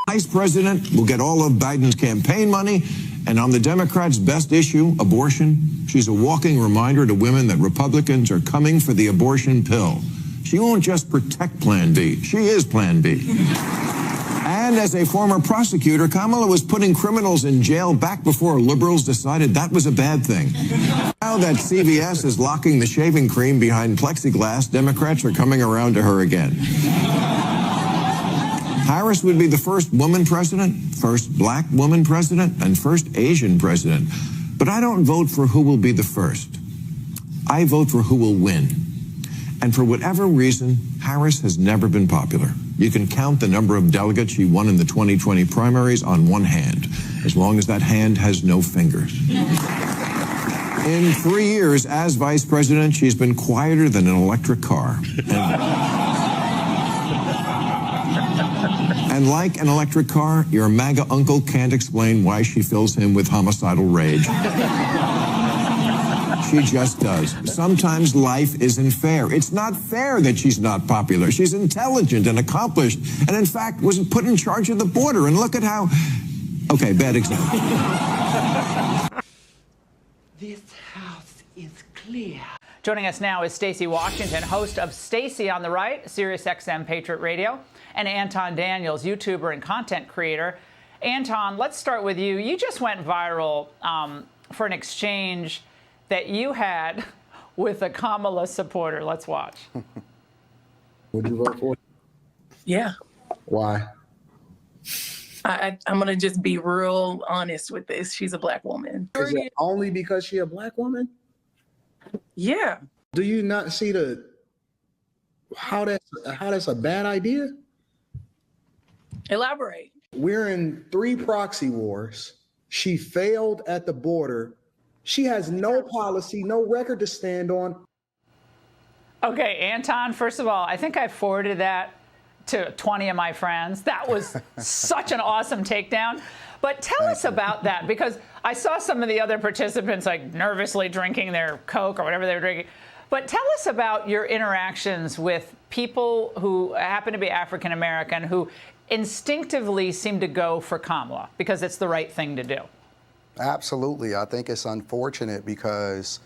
Vice president will get all of Biden's campaign money, and on the Democrats' best issue, abortion, she's a walking reminder to women that Republicans are coming for the abortion pill. She won't just protect Plan B. She is Plan B. And as a former prosecutor, Kamala was putting criminals in jail back before liberals decided that was a bad thing. Now that CVS is locking the shaving cream behind plexiglass, Democrats are coming around to her again. Harris would be the first woman president, first black woman president, and first Asian president. But I don't vote for who will be the first. I vote for who will win. And for whatever reason, Harris has never been popular. You can count the number of delegates she won in the 2020 primaries on one hand, as long as that hand has no fingers. In 3 years as vice president, she's been quieter than an electric car. And like an electric car, your MAGA uncle can't explain why she fills him with homicidal rage. She just does. Sometimes life isn't fair. It's not fair that she's not popular. She's intelligent and accomplished, and in fact was put in charge of the border. And look at how... Okay, bad example. This house is clear. Joining us now is Stacey Washington, host of Stacey on the Right, Sirius XM Patriot Radio, and Anton Daniels, YouTuber and content creator. Anton, let's start with you. You just went viral for an exchange that you had with a Kamala supporter. Let's watch. Would you vote for? Yeah. Why? I'm going to just be real honest with this. She's a black woman. Is it only because she's a black woman? Yeah. Do you not see how that's a bad idea? Elaborate. We're in 3 proxy wars. She failed at the border. She has no policy, no record to stand on. Okay, Anton, first of all, I think I forwarded that to 20 of my friends. That was such an awesome takedown. But tell us about that, because I saw some of the other participants like nervously drinking their Coke or whatever they were drinking. But tell us about your interactions with people who happen to be African American who instinctively seem to go for Kamala because it's the right thing to do. Absolutely. I think it's unfortunate because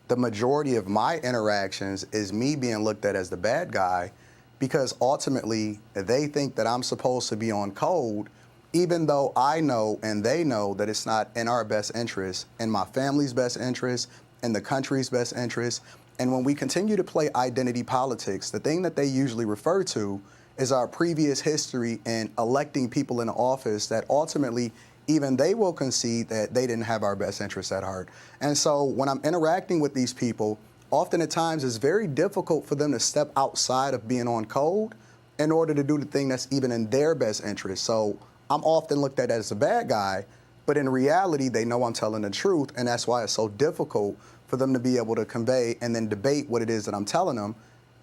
the majority of my interactions is me being looked at as the bad guy because ultimately they think that I'm supposed to be on code, even though I know and they know that it's not in our best interest, in my family's best interest, in the country's best interest. And when we continue to play identity politics, the thing that they usually refer to is our previous history in electing people in office that ultimately even they will concede that they didn't have our best interests at heart. And so when I'm interacting with these people, often at times it's very difficult for them to step outside of being on code in order to do the thing that's even in their best interest. So I'm often looked at as a bad guy, but in reality, they know I'm telling the truth, and that's why it's so difficult for them to be able to convey and then debate what it is that I'm telling them,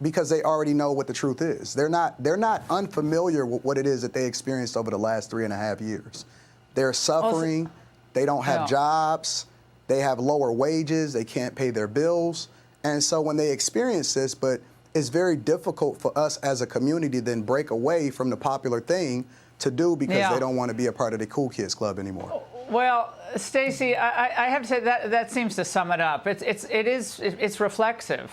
because they already know what the truth is. They're not unfamiliar with what it is that they experienced over the last 3.5 years. They're suffering, they don't have jobs, they have lower wages, they can't pay their bills. And so when they experience this, but it's very difficult for us as a community to then break away from the popular thing to do because they don't want to be a part of the cool kids club anymore. Well, Stacey, I have to say that seems to sum it up. It's reflexive,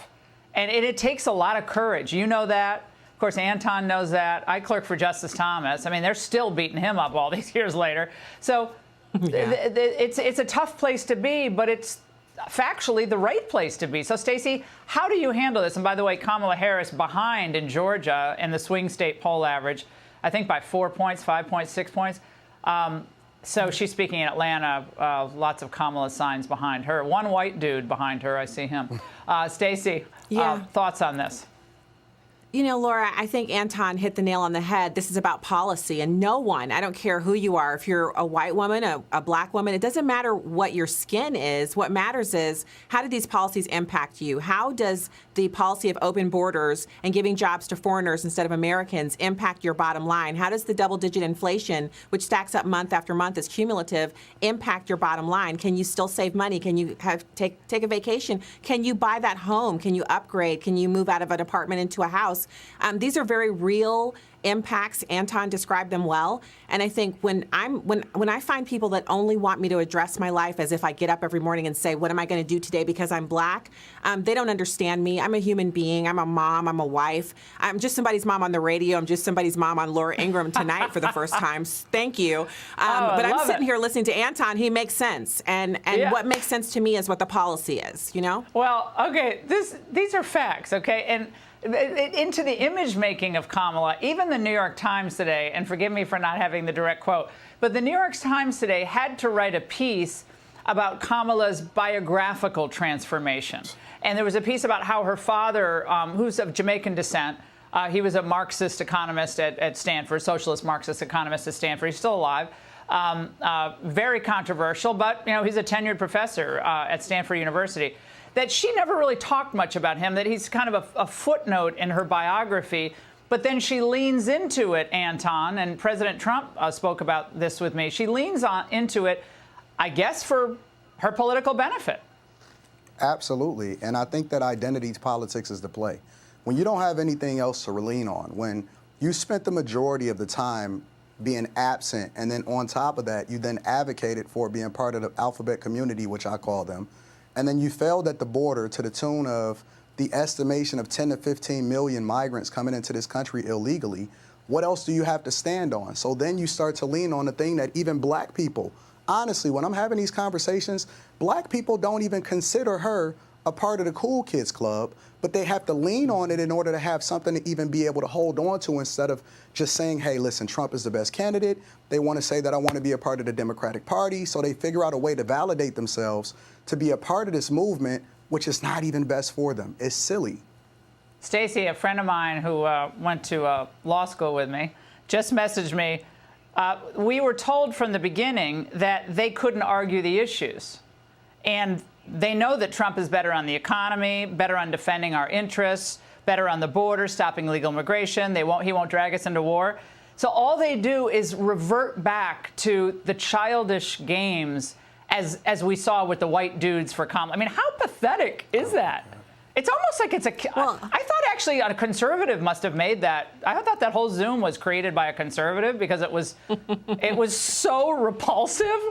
and it takes a lot of courage. You know that. Of course, Anton knows that. I clerk for Justice Thomas. I mean, they're still beating him up all these years later. So it's a tough place to be, but it's factually the right place to be. So, Stacey, how do you handle this? And by the way, Kamala Harris behind in Georgia in the swing state poll average, I think by 4 points, 5 points, 6 points. So she's speaking in Atlanta, lots of Kamala signs behind her. One white dude behind her, I see him. Stacey, thoughts on this? You know, Laura, I think Anton hit the nail on the head. This is about policy, and no one, I don't care who you are, if you're a white woman, a black woman, it doesn't matter what your skin is. What matters is, how do these policies impact you? How does the policy of open borders and giving jobs to foreigners instead of Americans impact your bottom line? How does the double-digit inflation, which stacks up month after month is cumulative, impact your bottom line? Can you still save money? Can you take a vacation? Can you buy that home? Can you upgrade? Can you move out of an apartment into a house? House. These are very real impacts. Anton described them well. And I think when I find people that only want me to address my life as if I get up every morning and say, what am I going to do today because I'm black, they don't understand me. I'm a human being. I'm a mom. I'm a wife. I'm just somebody's mom on the radio. I'm just somebody's mom on Laura Ingraham tonight for the first time. Thank you. But I'm sitting here listening to Anton. He makes sense. And what makes sense to me is what the policy is, you know? Well, okay, these are facts, okay? And into the image making of Kamala, even the New York Times today, and forgive me for not having the direct quote, but the New York Times today had to write a piece about Kamala's biographical transformation. And there was a piece about how her father, who's of Jamaican descent, he was a Marxist economist at Stanford, socialist Marxist economist at Stanford. He's still alive. Very controversial, but he's a tenured professor at Stanford University. That she never really talked much about him, that he's kind of a footnote in her biography. But then she leans into it, Anton, and President Trump spoke about this with me. She leans into it, I guess, for her political benefit. Absolutely. And I think that identity politics is the play. When you don't have anything else to lean on, when you spent the majority of the time being absent, and then on top of that, you then advocated for being part of the alphabet community, which I call them, and then you failed at the border to the tune of the estimation of 10 to 15 million migrants coming into this country illegally. What else do you have to stand on? So then you start to lean on the thing that even black people, honestly, when I'm having these conversations, black people don't even consider her a part of the cool kids club, but they have to lean on it in order to have something to even be able to hold on to instead of just saying, hey, listen, Trump is the best candidate. They want to say that I want to be a part of the Democratic Party. So they figure out a way to validate themselves to be a part of this movement, which is not even best for them. It's silly. Stacey, a friend of mine who went to law school with me, just messaged me. We were told from the beginning that they couldn't argue the issues. And they know that Trump is better on the economy, better on defending our interests, better on the border, stopping illegal immigration. He won't drag us into war. So all they do is revert back to the childish games as we saw with the white dudes for Kamala. I mean, how pathetic is that? It's almost like it's I thought actually a conservative must have made that. I thought that whole Zoom was created by a conservative because it was so repulsive,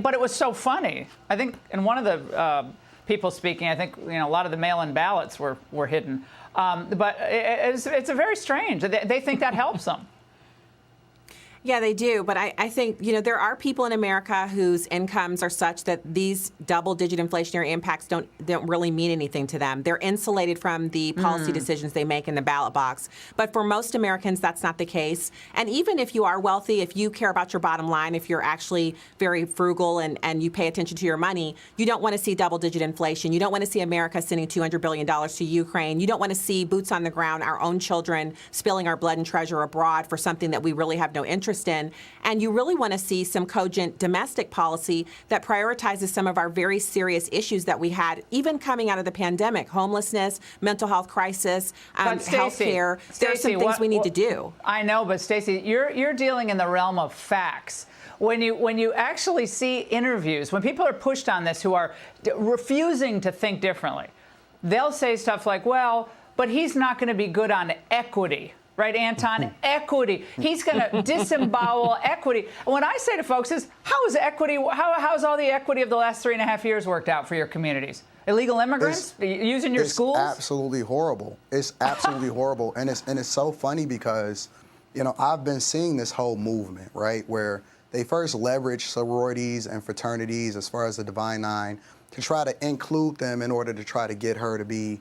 but it was so funny. I think in one of the people speaking, I think a lot of the mail-in ballots were hidden. But it's a very strange. They think that helps them. Yeah, they do. But I think, there are people in America whose incomes are such that these double-digit inflationary impacts don't really mean anything to them. They're insulated from the policy decisions they make in the ballot box. But for most Americans, that's not the case. And even if you are wealthy, if you care about your bottom line, if you're actually very frugal and you pay attention to your money, you don't want to see double-digit inflation. You don't want to see America sending $200 billion to Ukraine. You don't want to see boots on the ground, our own children spilling our blood and treasure abroad for something that we really have no interest in. And you really want to see some cogent domestic policy that prioritizes some of our very serious issues that we had, even coming out of the pandemic: homelessness, mental health crisis, health care. There are some things we need to do. I know, but Stacey, you're dealing in the realm of facts. When you actually see interviews, when people are pushed on this who are refusing to think differently, they'll say stuff like, well, but he's not going to be good on equity. Right, Anton? Equity. He's going to disembowel equity. What I say to folks is, how's all the equity of the last 3.5 years worked out for your communities? Illegal immigrants using your schools? It's absolutely horrible. It's absolutely horrible. And it's so funny because, I've been seeing this whole movement, right, where they first leverage sororities and fraternities as far as the Divine Nine to try to include them in order to try to get her to be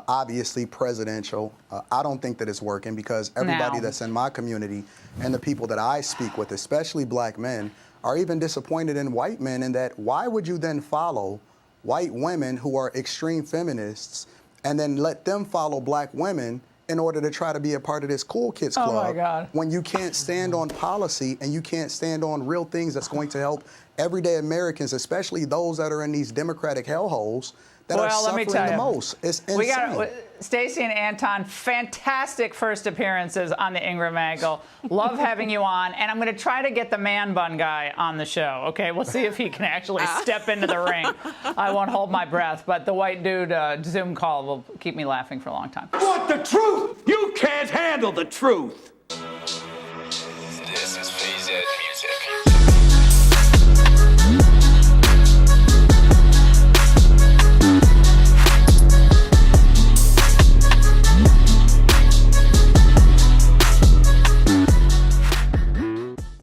obviously presidential. I don't think that it's working because everybody that's in my community and the people that I speak with, especially black men, are even disappointed in white men in that why would you then follow white women who are extreme feminists and then let them follow black women in order to try to be a part of this cool kids club? Oh my God. When you can't stand on policy and you can't stand on real things that's going to help everyday Americans, especially those that are in these Democratic hellholes, that are Well, let me suffering tell the you. most. It's insane. We got Stacey and Anton, fantastic first appearances on the Ingram Angle. Love having you on, and I'm going to try to get the man bun guy on the show. Okay, we'll see if he can actually step into the ring. I won't hold my breath, but the white dude Zoom call will keep me laughing for a long time. Want the truth? You can't handle the truth.